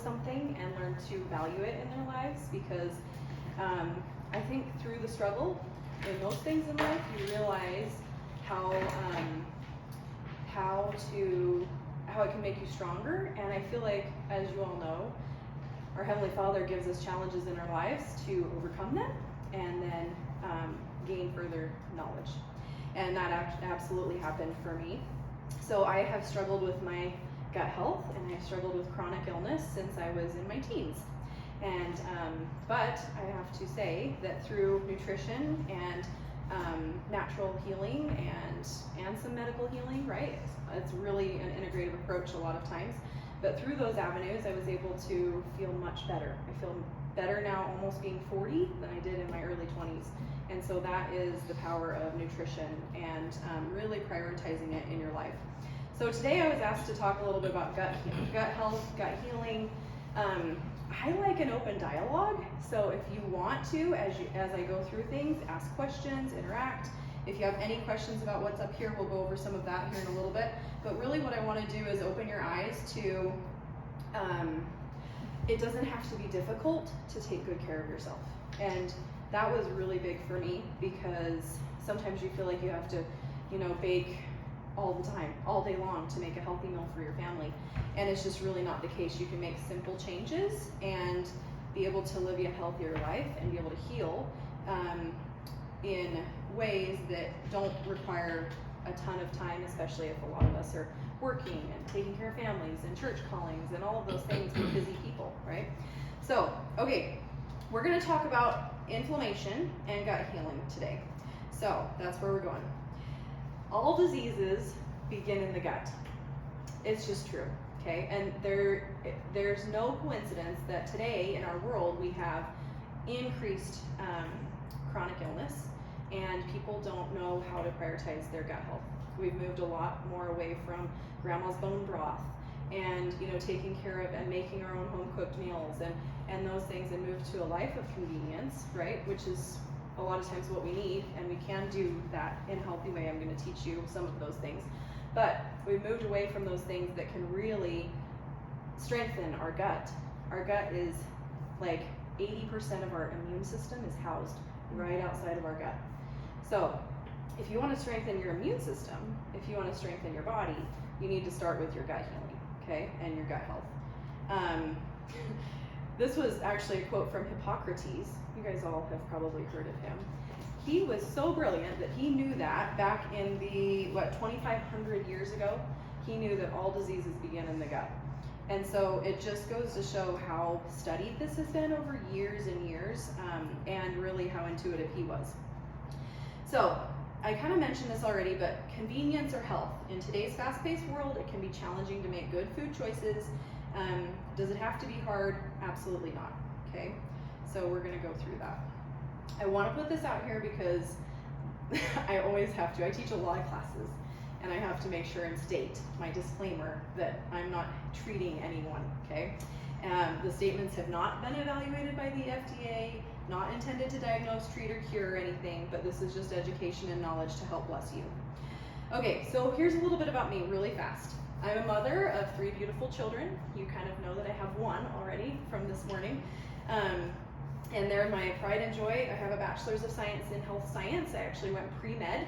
something and learn to value it in their lives, because I think through the struggle in most things in life, you realize how it can make you stronger. And I feel like, as you all know, our Heavenly Father gives us challenges in our lives to overcome them and then gain further knowledge. And that absolutely happened for me. So I have struggled with my gut health, and I've struggled with chronic illness since I was in my teens. And but I have to say that through nutrition and natural healing and some medical healing, right? It's really an integrative approach a lot of times. But through those avenues, I was able to feel much better. I feel better now almost being 40 than I did in my early 20s. And so that is the power of nutrition and really prioritizing it in your life. So today I was asked to talk a little bit about gut health, gut healing. I like an open dialogue. So if you want to, as I go through things, ask questions, interact. If you have any questions about what's up here, we'll go over some of that here in a little bit. But really what I want to do is open your eyes to, it doesn't have to be difficult to take good care of yourself. And that was really big for me, because sometimes you feel like you have to, bake all the time, all day long to make a healthy meal for your family. And it's just really not the case. You can make simple changes and be able to live a healthier life and be able to heal in ways that don't require a ton of time, especially if a lot of us are working and taking care of families and church callings and all of those things. We're busy people, right? So, okay, we're going to talk about inflammation and gut healing today. So that's where we're going. All diseases begin in the gut. It's just true, okay? And there's no coincidence that today in our world we have increased chronic illness, and people don't know how to prioritize their gut health. We've moved a lot more away from grandma's bone broth and taking care of and making our own home cooked meals and those things, and moved to a life of convenience, right? Which is a lot of times what we need, and we can do that in a healthy way. I'm going to teach you some of those things. But we've moved away from those things that can really strengthen our gut. Our gut is like 80% of our immune system is housed right outside of our gut. So if you want to strengthen your immune system, if you want to strengthen your body, you need to start with your gut healing, okay, and your gut health. This was actually a quote from Hippocrates. You guys all have probably heard of him. He was so brilliant that he knew that back in the, 2,500 years ago, he knew that all diseases begin in the gut. And so it just goes to show how studied this has been over years and years, and really how intuitive he was. So I kind of mentioned this already, but convenience or health. In today's fast-paced world, it can be challenging to make good food choices. Does it have to be hard? Absolutely not, okay? So we're gonna go through that. I wanna put this out here because I always have to. I teach a lot of classes, and I have to make sure and state my disclaimer that I'm not treating anyone, okay? The statements have not been evaluated by the FDA, not intended to diagnose, treat, or cure anything, but this is just education and knowledge to help bless you. Okay, so here's a little bit about me really fast. I'm a mother of 3 beautiful children. You kind of know that I have one already from this morning. And they're my pride and joy. I have a bachelor's of science in health science. I actually went pre-med.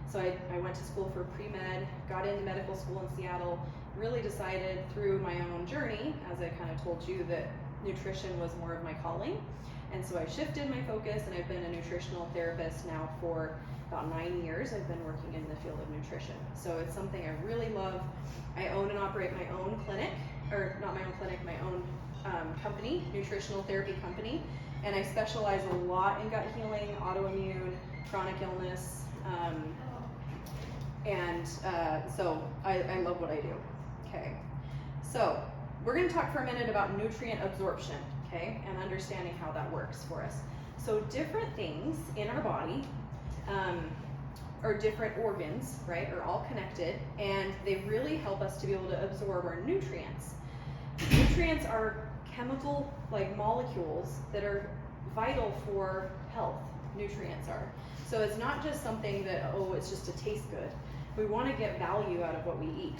So I went to school for pre-med, got into medical school in Seattle, really decided through my own journey, as I kind of told you, that nutrition was more of my calling. And so I shifted my focus, and I've been a nutritional therapist now for about 9 years. I've been working in the field of nutrition. So it's something I really love. I own and operate my own clinic, or not my own clinic, my own company, nutritional therapy company. And I specialize a lot in gut healing, autoimmune, chronic illness, so I love what I do. Okay, so we're going to talk for a minute about nutrient absorption, okay, and understanding how that works for us. So different things in our body, or different organs, right, are all connected, and they really help us to be able to absorb our nutrients. Nutrients are chemical, like molecules that are vital for health. Nutrients are. So it's not just something that, it's just to taste good. We want to get value out of what we eat.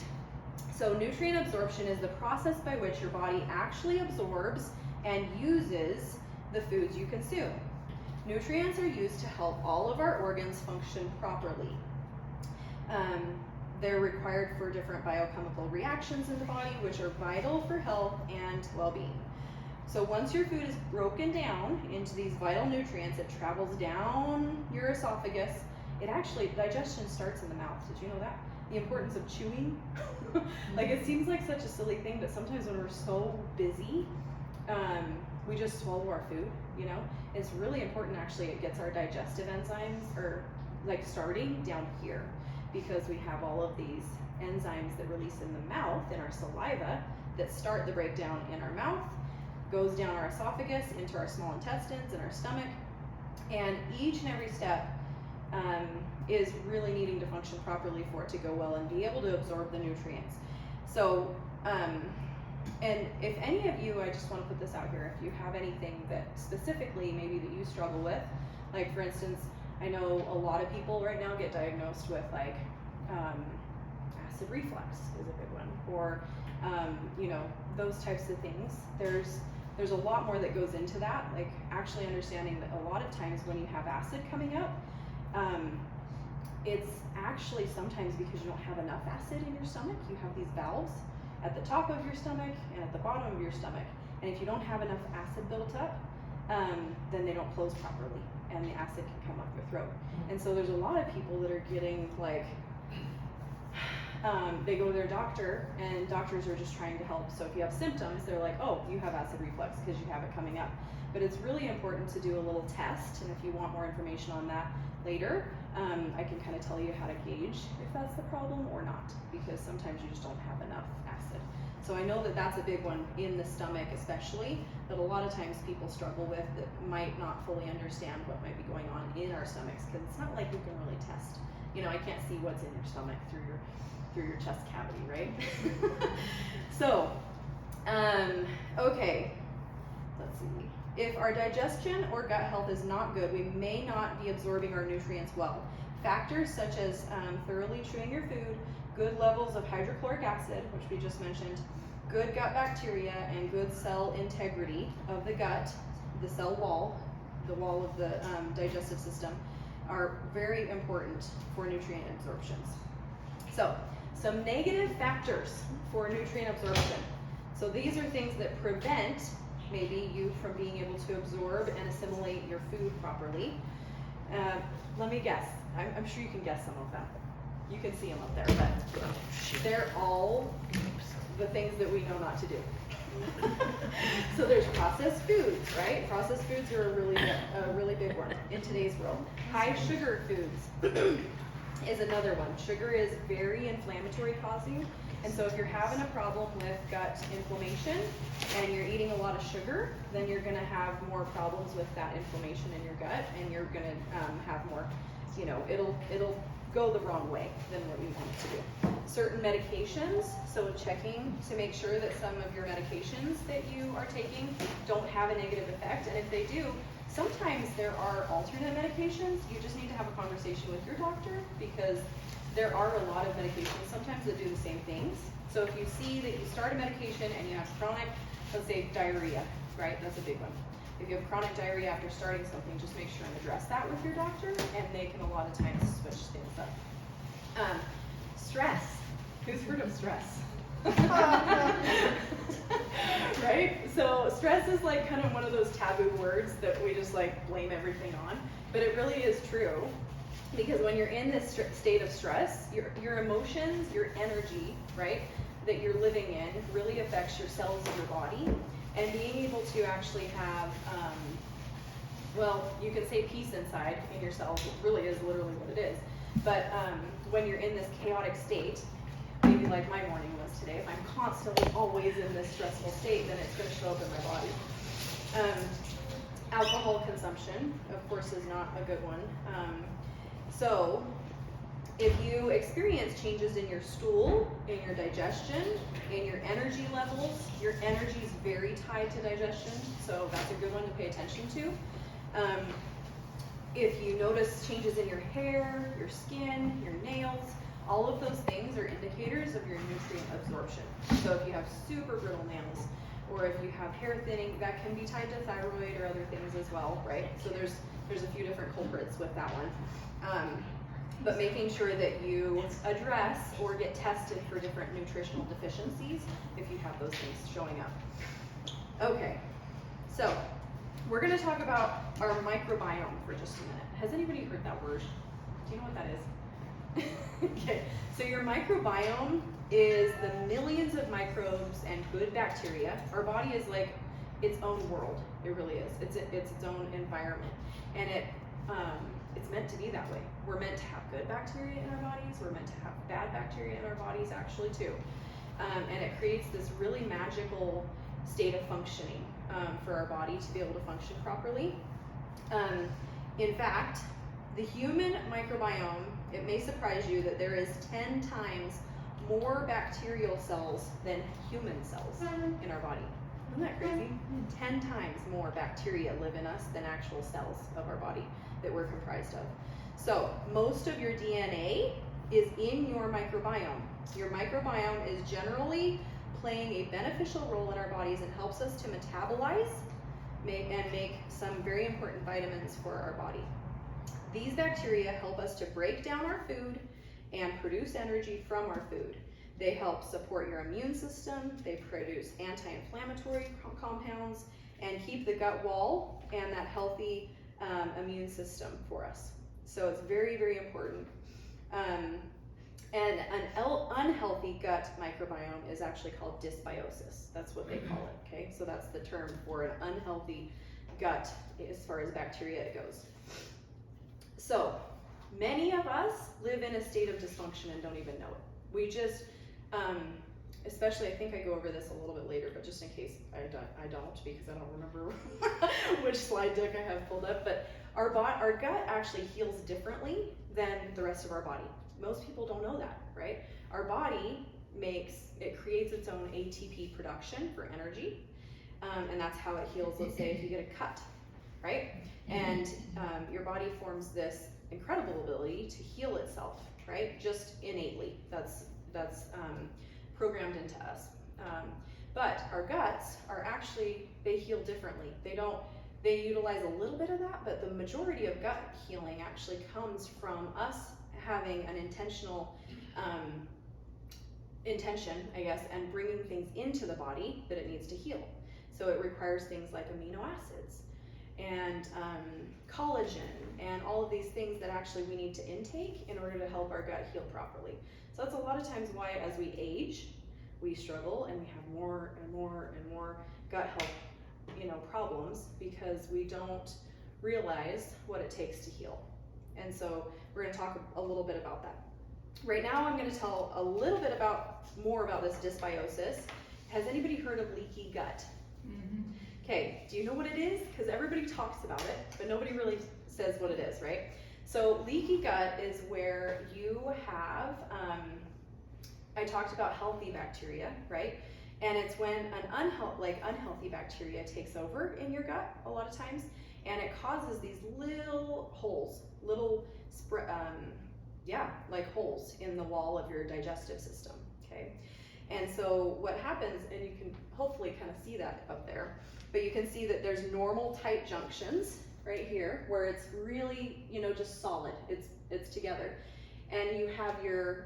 So nutrient absorption is the process by which your body actually absorbs and uses the foods you consume. Nutrients are used to help all of our organs function properly. They're required for different biochemical reactions in the body, which are vital for health and well-being. So once your food is broken down into these vital nutrients, it travels down your esophagus. Digestion starts in the mouth. Did you know that? The importance of chewing. Like, it seems like such a silly thing, but sometimes when we're so busy, we just swallow our food, you know? It's really important, actually. It gets our digestive enzymes starting down here, because we have all of these enzymes that release in the mouth, in our saliva, that start the breakdown in our mouth, goes down our esophagus into our small intestines and our stomach, and each and every step is really needing to function properly for it to go well and be able to absorb the nutrients. So, and if any of you, I just want to put this out here, if you have anything that specifically maybe that you struggle with, like for instance, I know a lot of people right now get diagnosed with like acid reflux is a big one, or you know, those types of things. There's a lot more that goes into that, like actually understanding that a lot of times when you have acid coming up, it's actually sometimes because you don't have enough acid in your stomach. You have these valves at the top of your stomach and at the bottom of your stomach, and if you don't have enough acid built up, then they don't close properly, and the acid can come up your throat. And so there's a lot of people that are getting like, they go to their doctor, and doctors are just trying to help. So if you have symptoms, they're like, oh, you have acid reflux because you have it coming up. But it's really important to do a little test, and if you want more information on that later, I can kind of tell you how to gauge if that's the problem or not, because sometimes you just don't have enough acid. So I know that that's a big one in the stomach especially, that a lot of times people struggle with, that might not fully understand what might be going on in our stomachs, because it's not like we can really test. You know, I can't see what's in your stomach through your chest cavity, right? So, okay, let's see. If our digestion or gut health is not good, we may not be absorbing our nutrients well. Factors such as thoroughly chewing your food, good levels of hydrochloric acid, which we just mentioned, good gut bacteria, and good cell integrity of the gut, the cell wall, the wall of the digestive system, are very important for nutrient absorptions. So, some negative factors for nutrient absorption. So these are things that prevent maybe you from being able to absorb and assimilate your food properly. Let me guess. I'm sure you can guess some of them. You can see them up there, but they're all the things that we know not to do. So there's processed foods, right? Processed foods are a really big one in today's world. High sugar foods is another one. Sugar is very inflammatory causing, and so if you're having a problem with gut inflammation and you're eating a lot of sugar, then you're going to have more problems with that inflammation in your gut, and you're going to have more, you know, it'll go the wrong way than what you want it to do. Certain medications, so checking to make sure that some of your medications that you are taking don't have a negative effect, and if they do, sometimes there are alternate medications. You just need to have a conversation with your doctor, because there are a lot of medications sometimes that do the same things. So if you see that you start a medication and you have chronic, let's say diarrhea, right? That's a big one. If you have chronic diarrhea after starting something, just make sure and address that with your doctor, and they can a lot of times switch things up. Stress. Who's heard of stress? Right? So stress is like kind of one of those taboo words that we just like blame everything on, but it really is true, because when you're in this state of stress, your emotions, your energy, right, that you're living in really affects your cells of your body, and being able to actually have, well, you could say peace inside in your cells, it really is literally what it is, but when you're in this chaotic state, maybe like my morning was today, if I'm constantly always in this stressful state, then it's going to show up in my body. Alcohol consumption, of course, is not a good one. So if you experience changes in your stool, in your digestion, in your energy levels, your energy is very tied to digestion, so that's a good one to pay attention to. If you notice changes in your hair, your skin, your nails, All of those things are indicators of your nutrient absorption. So if you have super brittle nails, or if you have hair thinning, that can be tied to thyroid or other things as well, right? So there's a few different culprits with that one. But making sure that you address or get tested for different nutritional deficiencies if you have those things showing up. Okay, so we're going to talk about our microbiome for just a minute. Has anybody heard that word? Do you know what that is? Okay, so your microbiome is the millions of microbes and good bacteria. Our body is like its own world. It really is. It's its own environment, and it's meant to be that way. We're meant to have good bacteria in our bodies. We're meant to have bad bacteria in our bodies, actually, too. And it creates this really magical state of functioning for our body to be able to function properly. In fact, the human microbiome, it may surprise you that there is 10 times more bacterial cells than human cells in our body. Isn't that crazy? 10 times more bacteria live in us than actual cells of our body that we're comprised of. So most of your DNA is in your microbiome. Your microbiome is generally playing a beneficial role in our bodies and helps us to metabolize and make some very important vitamins for our body. These bacteria help us to break down our food and produce energy from our food. They help support your immune system, they produce anti-inflammatory compounds, and keep the gut wall and that healthy immune system for us. So it's very, very important. And an unhealthy gut microbiome is actually called dysbiosis. That's what they call it, okay? So that's the term for an unhealthy gut as far as bacteria goes. So many of us live in a state of dysfunction and don't even know it. We just, especially, I think I go over this a little bit later, but just in case I don't because I don't remember which slide deck I have pulled up, but our gut actually heals differently than the rest of our body. Most people don't know that, right? Our body creates its own ATP production for energy, and that's how it heals. Let's say if you get a cut, right? And your body forms this incredible ability to heal itself, right? Just innately. That's programmed into us. But our guts are actually, they heal differently. They utilize a little bit of that, but the majority of gut healing actually comes from us having an intentional intention, I guess, and bringing things into the body that it needs to heal. So it requires things like amino acids and collagen and all of these things that actually we need to intake in order to help our gut heal properly. So that's a lot of times why as we age, we struggle and we have more and more and more gut health, problems, because we don't realize what it takes to heal. And so we're going to talk a little bit about that. Right now I'm going to tell a little bit more about this dysbiosis. Has anybody heard of leaky gut? Okay, do you know what it is? Because everybody talks about it, but nobody really says what it is, right? So leaky gut is where you have, I talked about healthy bacteria, right? And it's when an unhealthy bacteria takes over in your gut a lot of times, and it causes these little holes, like holes in the wall of your digestive system, okay? And so what happens, and you can hopefully kind of see that up there, but you can see that there's normal tight junctions right here where it's really, just solid, it's together. And you have your,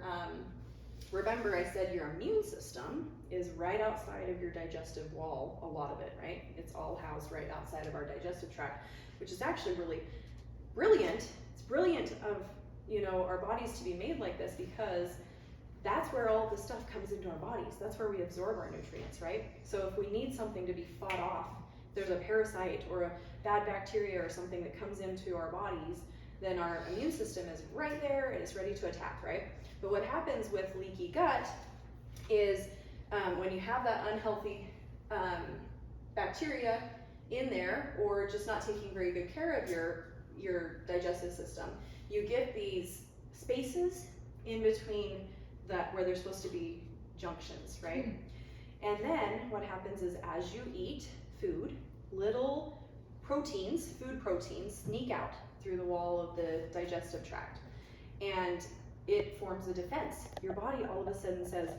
remember I said your immune system is right outside of your digestive wall, a lot of it, right? It's all housed right outside of our digestive tract, which is actually really brilliant. It's brilliant of, our bodies to be made like this, because that's where all the stuff comes into our bodies. That's where we absorb our nutrients, right? So if we need something to be fought off, there's a parasite or a bad bacteria or something that comes into our bodies, then our immune system is right there and it's ready to attack, right? But what happens with leaky gut is when you have that unhealthy bacteria in there, or just not taking very good care of your digestive system, you get these spaces in between that where there's supposed to be junctions, right? And then what happens is as you eat food, little food proteins sneak out through the wall of the digestive tract. And it forms a defense. Your body all of a sudden says,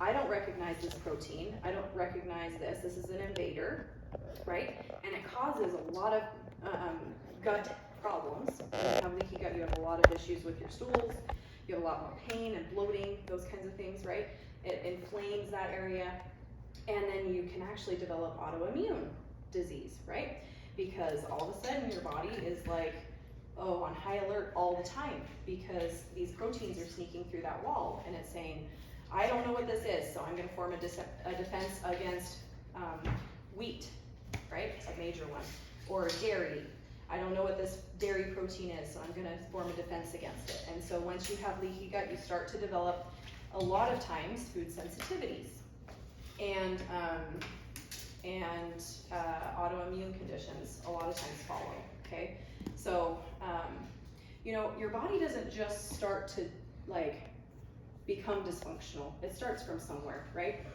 I don't recognize this protein, I don't recognize this is an invader, right? And it causes a lot of gut problems. When you have leaky gut, you have a lot of issues with your stools, you have a lot more pain and bloating, those kinds of things, right? It inflames that area, and then you can actually develop autoimmune disease, right? Because all of a sudden your body is like, oh, on high alert all the time, because these proteins are sneaking through that wall, and it's saying, I don't know what this is, so I'm going to form a defense against wheat, right? A major one. Or dairy. I don't know what this dairy protein is, so I'm going to form a defense against it. And so once you have leaky gut, you start to develop, a lot of times, food sensitivities and autoimmune conditions a lot of times follow, okay? So, you know, your body doesn't just start to, like, become dysfunctional. It starts from somewhere, right?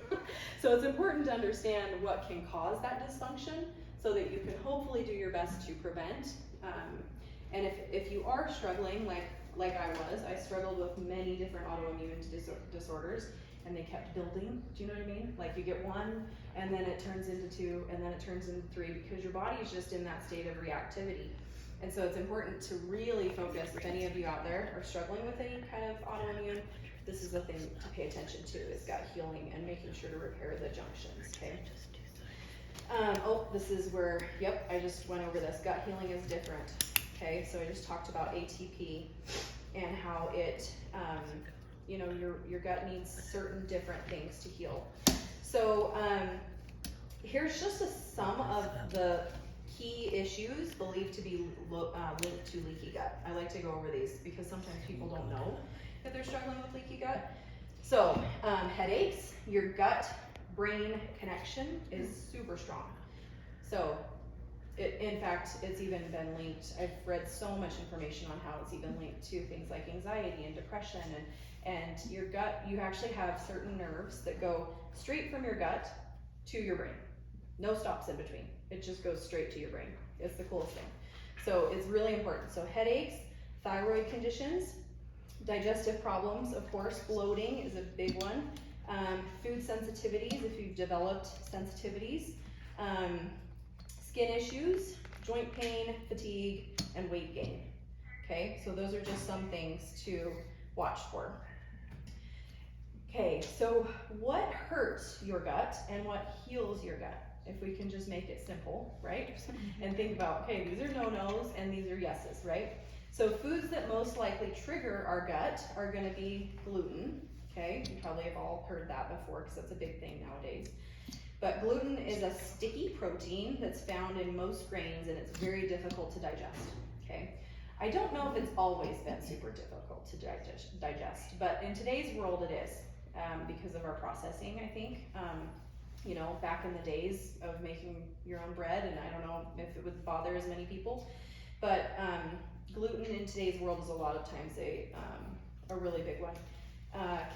So it's important to understand what can cause that dysfunction so that you can hopefully do your best to prevent. And if you are struggling, like I struggled with many different autoimmune disorders, and they kept building. Do you know what I mean? Like, you get one, and then it turns into two, and then it turns into three, because your body is just in that state of reactivity. And so it's important to really focus. If any of you out there are struggling with any kind of autoimmune, this is the thing to pay attention to, is gut healing and making sure to repair the junctions, okay? Oh, this is where, yep, I just went over this. Gut healing is different, okay? So I just talked about ATP and how it, you know, your gut needs certain different things to heal. So here's just a sum of the key issues believed to be linked to leaky gut. I like to go over these because sometimes people don't know that they're struggling with leaky gut. So headaches, your gut-brain connection is super strong. So in fact, it's even been linked, I've read so much information on how it's even linked to things like anxiety and depression, and your gut, you actually have certain nerves that go straight from your gut to your brain. No stops in between. It just goes straight to your brain. It's the coolest thing. So it's really important. So headaches, thyroid conditions, digestive problems, of course, bloating is a big one. Food sensitivities, if you've developed sensitivities, skin issues, joint pain, fatigue, and weight gain. Okay, so those are just some things to watch for. Okay, so what hurts your gut and what heals your gut? If we can just make it simple, right? And think about, okay, these are no-nos and these are yeses, right? So foods that most likely trigger our gut are going to be gluten. Okay, you probably have all heard that before because that's a big thing nowadays. But gluten is a sticky protein that's found in most grains, and it's very difficult to digest. Okay, I don't know if it's always been super difficult to digest, but in today's world it is, because of our processing, I think. You know, back in the days of making your own bread, and I don't know if it would bother as many people, but gluten in today's world is a lot of times a really big one.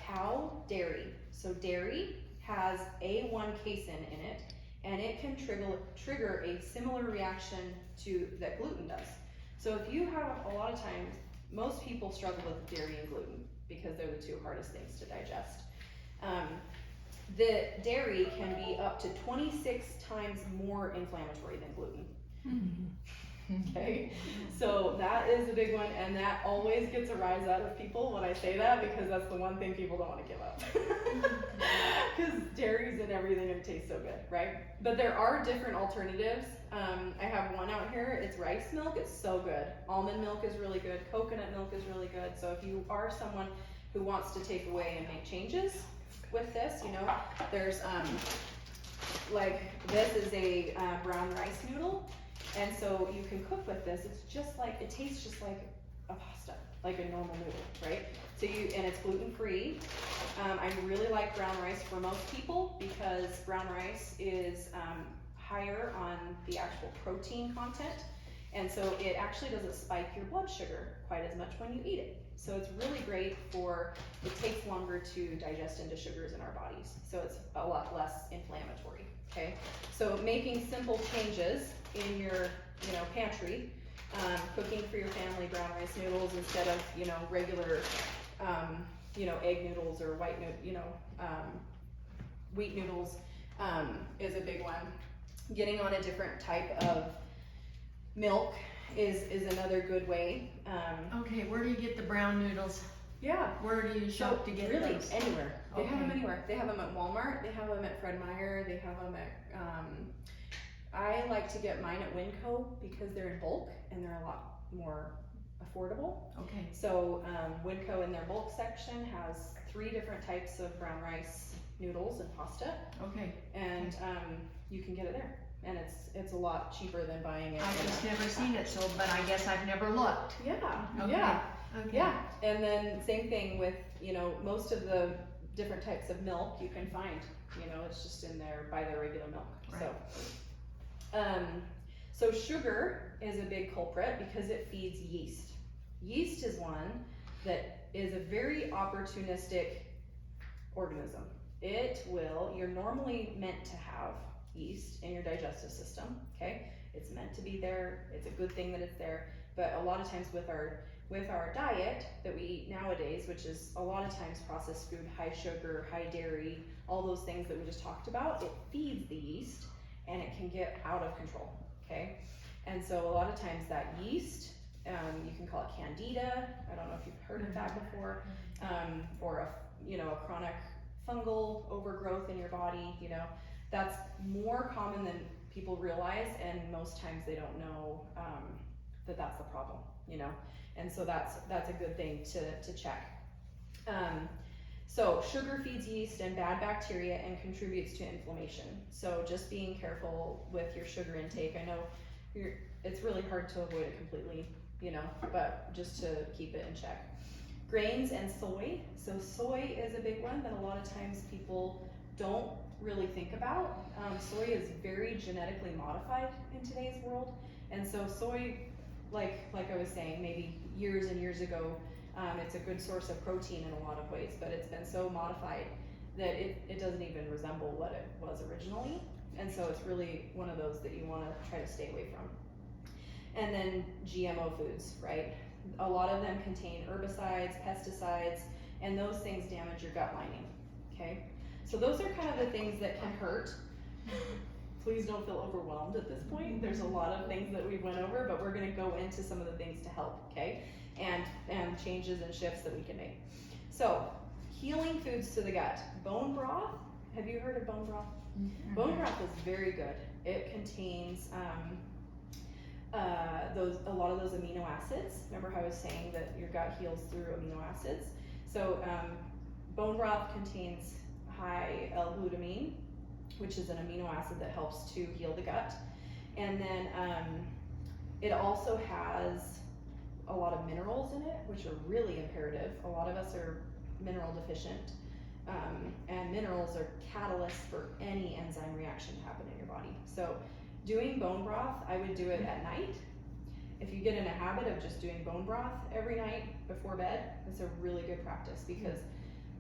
Cow dairy. So dairy has A1 casein in it, and it can trigger a similar reaction to that gluten does. So if you have, a lot of times, most people struggle with dairy and gluten because they're the two hardest things to digest. The dairy can be up to 26 times more inflammatory than gluten. Okay, so that is a big one, and that always gets a rise out of people when I say that, because that's the one thing people don't want to give up. Because dairy's in everything and it tastes so good, right? But there are different alternatives. I have one out here, it's rice milk, it's so good. Almond milk is really good, coconut milk is really good. So if you are someone who wants to take away and make changes with this, you know, there's like this is a brown rice noodle, and so you can cook with this. It's just like, it tastes just like a pasta, like a normal noodle, right? So and it's gluten free. I really like brown rice for most people because brown rice is higher on the actual protein content, and so it actually doesn't spike your blood sugar quite as much when you eat it. So it's really great for, it takes longer to digest into sugars in our bodies, so it's a lot less inflammatory, okay? So making simple changes in your, you know, pantry, cooking for your family brown rice noodles instead of, you know, regular you know, egg noodles or wheat noodles is a big one. Getting on a different type of milk is another good way. Okay, where do you get the brown noodles? Yeah. Where do you shop to get really, those? anywhere. They have them Okay. anywhere. They have them at Walmart. They have them at Fred Meyer. They have them at. I like to get mine at Winco because they're in bulk and they're a lot more affordable. Okay. So Winco in their bulk section has 3 different types of brown rice noodles and pasta. Okay. And you can get it there, and it's a lot cheaper than buying it. I've just never seen it, so but I guess I've never looked. Yeah. Okay. Yeah. Okay. Yeah. And then same thing with, you know, most of the different types of milk you can find. You know, it's just in there by their regular milk. Right. So sugar is a big culprit because it feeds yeast. Yeast is one that is a very opportunistic organism. You're normally meant to have yeast in your digestive system, okay? It's meant to be there, it's a good thing that it's there, but a lot of times with our diet that we eat nowadays, which is a lot of times processed food, high sugar, high dairy, all those things that we just talked about, it feeds the yeast and it can get out of control, okay? And so a lot of times that yeast, you can call it candida, I don't know if you've heard of that before, or a chronic fungal overgrowth in your body, you know, that's more common than people realize, and most times they don't know that that's the problem, you know, and so that's a good thing to check. So sugar feeds yeast and bad bacteria and contributes to inflammation. So just being careful with your sugar intake. I know it's really hard to avoid it completely, you know, but just to keep it in check. Grains and soy. So soy is a big one that a lot of times people don't really think about. Soy is very genetically modified in today's world, and so soy, like I was saying, maybe years and years ago, it's a good source of protein in a lot of ways, but it's been so modified that it doesn't even resemble what it was originally, and so it's really one of those that you want to try to stay away from. And then GMO foods, right? A lot of them contain herbicides, pesticides, and those things damage your gut lining, okay? So those are kind of the things that can hurt. Please don't feel overwhelmed at this point. There's a lot of things that we went over, but we're gonna go into some of the things to help, okay? And changes and shifts that we can make. So, healing foods to the gut. Bone broth, have you heard of bone broth? Mm-hmm. Bone broth is very good. It contains a lot of those amino acids. Remember how I was saying that your gut heals through amino acids? So bone broth contains high L-glutamine, which is an amino acid that helps to heal the gut. And then it also has a lot of minerals in it, which are really imperative. A lot of us are mineral deficient, and minerals are catalysts for any enzyme reaction to happen in your body. So doing bone broth, I would do it at night. If you get in a habit of just doing bone broth every night before bed, it's a really good practice, because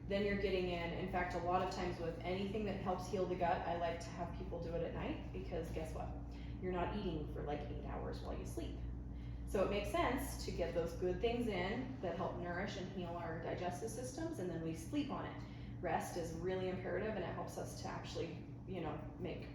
then you're getting in fact, a lot of times with anything that helps heal the gut, I like to have people do it at night, because guess what? You're not eating for like 8 hours while you sleep. So it makes sense to get those good things in that help nourish and heal our digestive systems, and then we sleep on it. Rest is really imperative, and it helps us to actually, you know, make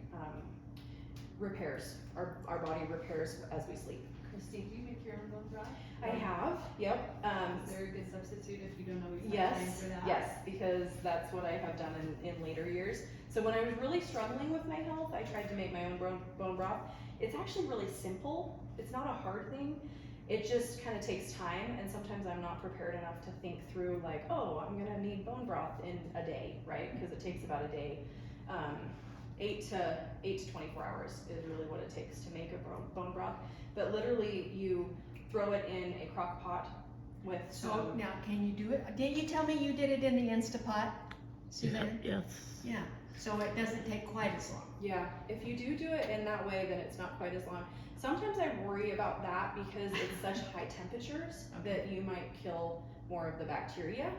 repairs. Our body repairs as we sleep. Kristene, do you make your own bone broth? I have, yep. Is there a good substitute if you don't always have Yes, time for that? yes, because that's what I have done in later years. So when I was really struggling with my health, I tried to make my own bone broth. It's actually really simple. It's not a hard thing. It just kind of takes time, and sometimes I'm not prepared enough to think through like, oh, I'm gonna need bone broth in a day, right? Because it takes about a day. 8 to 24 hours is really what it takes to make a bone broth. But literally, you throw it in a crock pot with some. So now, can you do it? Didn't you tell me you did it in the Instapot, Suzanne? Yes. Yeah. So it doesn't take quite as long. Yeah, if you do it in that way, then it's not quite as long. Sometimes I worry about that because it's such high temperatures that you might kill more of the bacteria.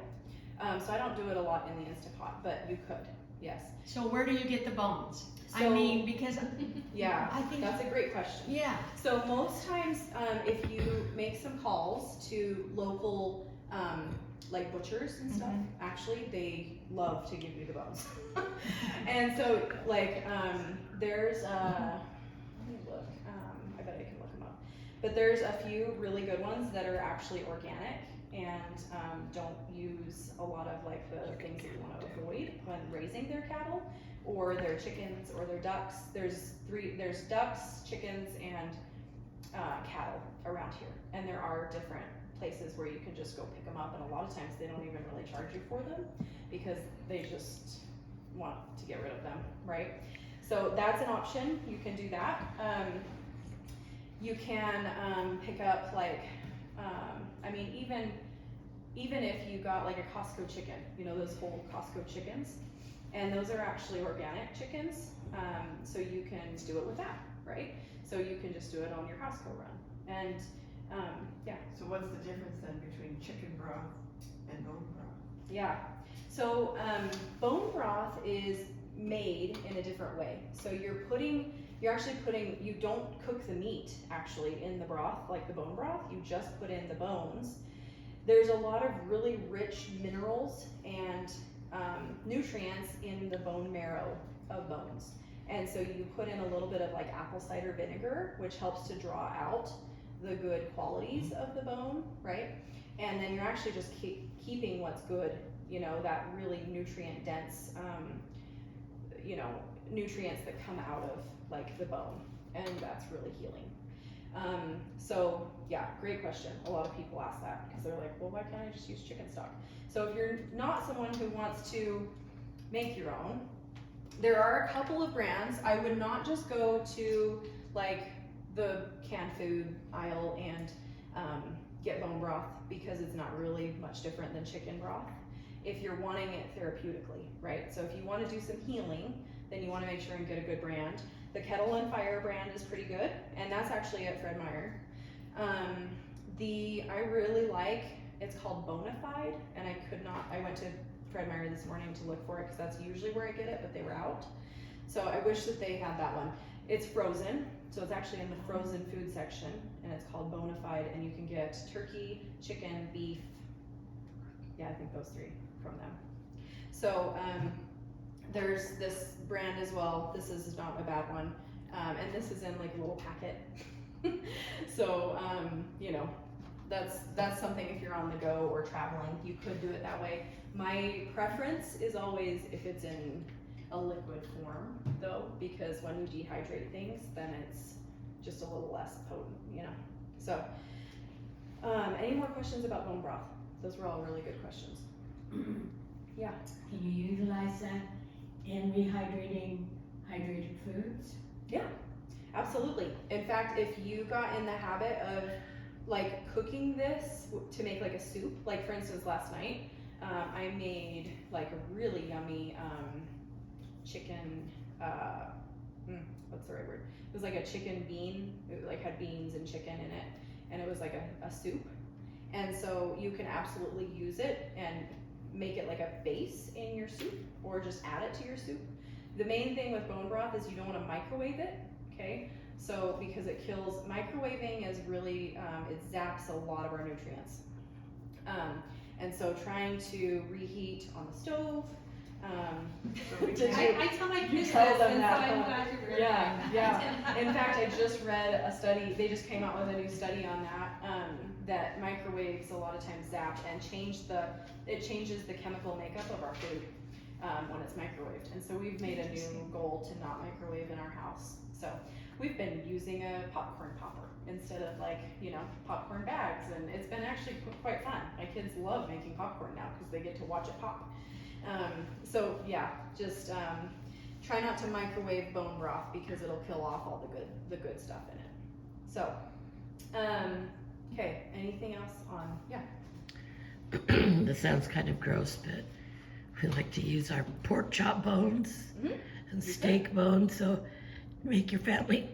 So I don't do it a lot in the Instapot, but you could, yes. So where do you get the bones? So, I mean, because yeah, I think that's a great question. Yeah. So most times, if you make some calls to local like butchers and stuff, actually, they love to give you the bones. And so, like, there's, let me look, I bet I can look them up. But there's a few really good ones that are actually organic and don't use a lot of like the things that you want to avoid when raising their cattle or their chickens or their ducks. There's ducks, chickens, and cattle around here, and there are different places where you can just go pick them up, and a lot of times they don't even really charge you for them because they just want to get rid of them, right? So that's an option. You can do that. You can pick up like, I mean, even if you got like a Costco chicken, you know, those whole Costco chickens, and those are actually organic chickens, so you can do it with that, right? So you can just do it on your Costco run, and yeah. So what's the difference then between chicken broth and bone broth? Yeah, so bone broth is made in a different way. So you're actually putting, you don't cook the meat actually in the broth, like the bone broth, you just put in the bones. There's a lot of really rich minerals and nutrients in the bone marrow of bones. And so you put in a little bit of like apple cider vinegar, which helps to draw out the good qualities of the bone, right? And then you're actually just keeping what's good, you know, that really nutrient dense, you know, nutrients that come out of like the bone, and that's really healing. So yeah, great question. A lot of people ask that because they're like, well, why can't I just use chicken stock? So if you're not someone who wants to make your own, there are a couple of brands. I would not just go to like the canned food aisle and get bone broth because it's not really much different than chicken broth if you're wanting it therapeutically, right? So if you want to do some healing, then you want to make sure and get a good brand. The Kettle and Fire brand is pretty good, and that's actually at Fred Meyer. I really like, it's called Bonafide, and I went to Fred Meyer this morning to look for it because that's usually where I get it, but they were out. So I wish that they had that one. It's frozen, so it's actually in the frozen food section, and it's called Bonafide, and you can get turkey, chicken, beef, yeah, I think those three from them. So there's this brand as well. This is not a bad one, and this is in like a little packet. So you know, that's something if you're on the go or traveling, you could do it that way. My preference is always if it's in a liquid form though, because when you dehydrate things, then it's just a little less potent, you know. So any more questions about bone broth? Those were all really good questions. Yeah. Can you utilize that in rehydrating hydrated foods? Yeah, absolutely. In fact, if you got in the habit of like cooking this to make like a soup, like for instance last night, I made like a really yummy chicken, what's the right word? It was like a chicken bean, it like had beans and chicken in it, and it was like a soup. And so you can absolutely use it and make it like a base in your soup or just add it to your soup. The main thing with bone broth is you don't want to microwave it, okay? So because it kills, microwaving is really, it zaps a lot of our nutrients. And so trying to reheat on the stove, I tell my kids tell this, them and so that, I'm glad you're very yeah. In fact, I just read a study, they just came out with a new study on that, that microwaves a lot of times zap and it changes the chemical makeup of our food when it's microwaved. And so we've made a new goal to not microwave in our house. So we've been using a popcorn popper instead of like, you know, popcorn bags, and it's been actually quite fun. My kids love making popcorn now because they get to watch it pop. So yeah, just try not to microwave bone broth because it'll kill off all the good stuff in it. So, okay, anything else on, yeah? This sounds kind of gross, but we like to use our pork chop bones and steak bones, so make your family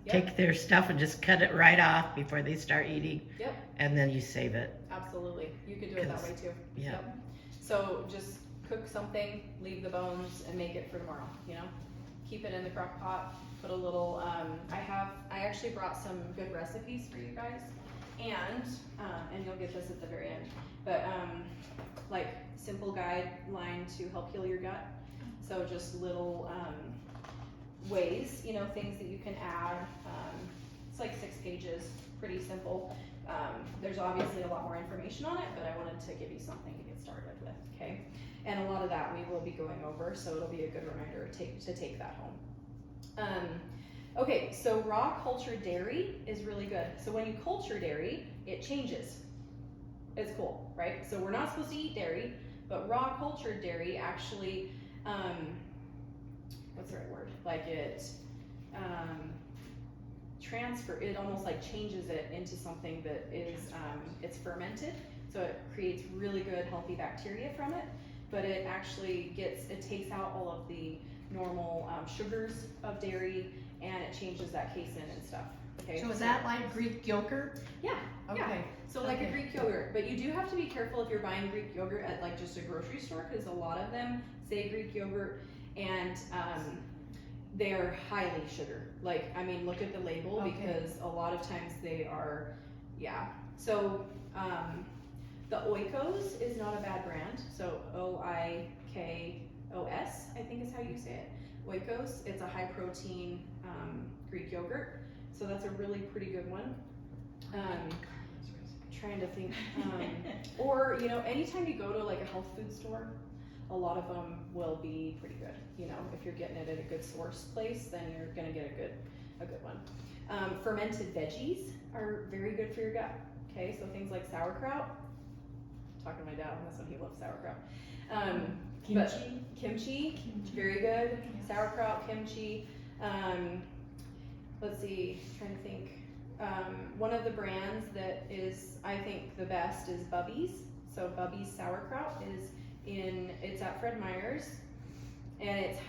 take their stuff and just cut it right off before they start eating. Yep. And then you save it. Absolutely. You could do it that way too. Yeah. Yep. So just cook something, leave the bones, and make it for tomorrow, you know? Keep it in the crock pot, put a little, I actually brought some good recipes for you guys. and you'll get this at the very end, but like simple guideline to help heal your gut. So just little ways, you know, things that you can add. It's like 6 pages, pretty simple. There's obviously a lot more information on it, but I wanted to give you something to get started with, okay? And a lot of that we will be going over, so it'll be a good reminder to take that home. Okay, so raw cultured dairy is really good. So when you culture dairy, it changes. It's cool, right? So we're not supposed to eat dairy, but raw cultured dairy actually, what's the right word? Like it it almost like changes it into something that is, it's fermented. So it creates really good healthy bacteria from it, but it actually it takes out all of the normal sugars of dairy, and it changes that casein and stuff. Okay. So is that like Greek yogurt? Yeah. Okay. Yeah. So like Okay. a Greek yogurt, but you do have to be careful if you're buying Greek yogurt at like just a grocery store, because a lot of them say Greek yogurt, and they're highly sugar. Like, I mean, look at the label, Okay. because a lot of times they are, yeah. So the Oikos is not a bad brand. So Oikos, I think is how you say it. Oikos, it's a high protein Greek yogurt. So that's a really pretty good one. Trying to think, or you know, anytime you go to like a health food store, a lot of them will be pretty good. You know, if you're getting it at a good source place, then you're gonna get a good one. Fermented veggies are very good for your gut. Okay, so things like sauerkraut. Talking to my dad on this one, he loves sauerkraut. Kimchi, very good. Sauerkraut, kimchi. Let's see, trying to think. One of the brands that is, I think, the best is Bubby's. So Bubby's sauerkraut it's at Fred Meyer's, and it's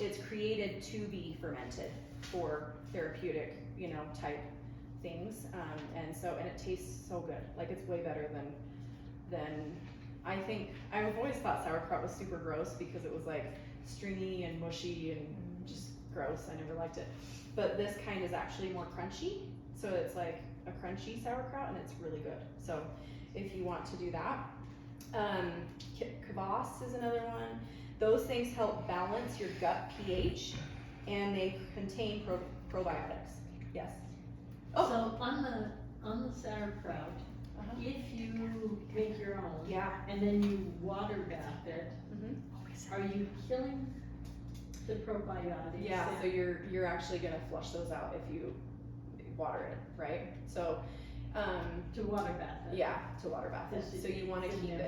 it's created to be fermented for therapeutic, you know, type things, and it tastes so good. Like, it's way better than I think. I've always thought sauerkraut was super gross because it was like stringy and mushy and just gross. I never liked it. But this kind is actually more crunchy, so it's like a crunchy sauerkraut, and it's really good. So if you want to do that, kvass is another one. Those things help balance your gut pH, and they contain probiotics. Yes. Oh. So on the sauerkraut, if you make your own, Yeah. and then you water bath it, Mhm. are you killing the probiotics? Yeah. So you're actually gonna flush those out if you water it, right? So To water bath it? yeah, to water bath it. So you want to keep it